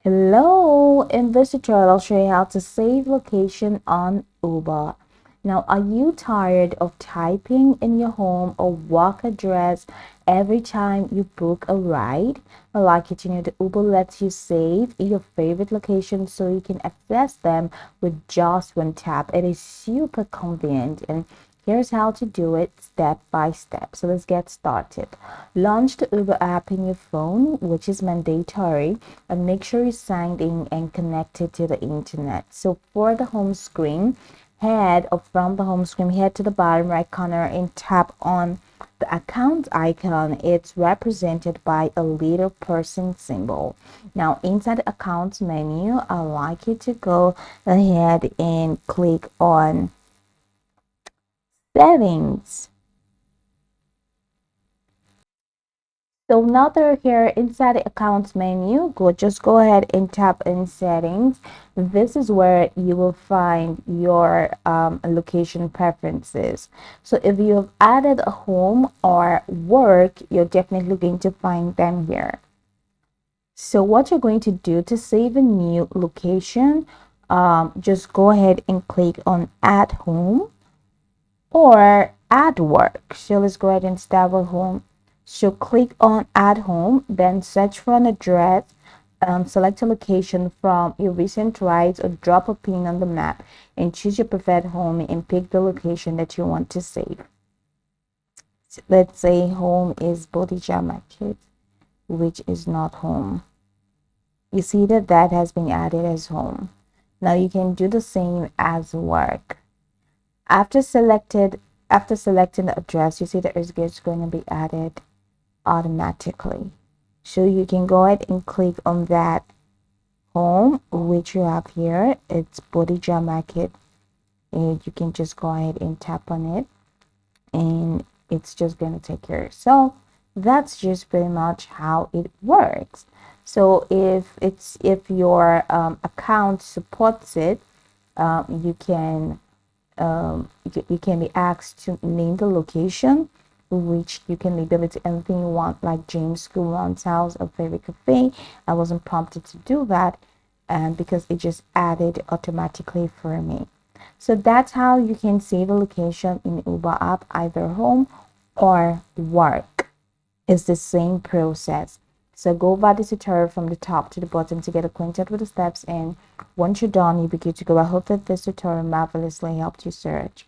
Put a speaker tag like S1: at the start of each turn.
S1: Hello, in this tutorial I'll show you how to save location on Uber. Now, are you tired of typing in your home or work address every time you book a ride? I like it, the Uber lets you save your favorite locations so you can access them with just one tap. It is super convenient, and here's how to do it step by step. So let's get started. Launch the Uber app in your phone, which is mandatory, and make sure you're signed in and connected to the internet. So for the home screen, from the home screen, head to the bottom right corner and tap on the account icon. It's represented by a little person symbol. Now, inside the accounts menu, I'd like you to go ahead and click on settings. So now they're here inside the accounts menu. Just go ahead and tap in settings. This is where you will find your location preferences. So if you have added a home or work, you're definitely going to find them here. So what you're going to do to save a new location, just go ahead and click on add home or add work. So let's go ahead and start with home. So click on add home, then search for an address, select a location from your recent rides or drop a pin on the map and choose your preferred home and pick the location that you want to save. Let's say home is Bodija Market, which is not home. You see that has been added as home. Now you can do the same as work. After selecting the address, you see that it's going to be added automatically. So you can go ahead and click on that home, which you have here. It's Bodija Market, and you can just go ahead and tap on it, and it's just going to take care. So that's just pretty much how it works. So if your account supports it, you can you can be asked to name the location, which you can label it to anything you want, like James School's house or favorite cafe. I wasn't prompted to do that, and because it just added automatically for me. So that's how you can save a location in Uber app, either home or work. It's the same process. So go over the tutorial from the top to the bottom to get acquainted with the steps, and once you're done, you'll be good to go. I hope that this tutorial marvelously helped you search.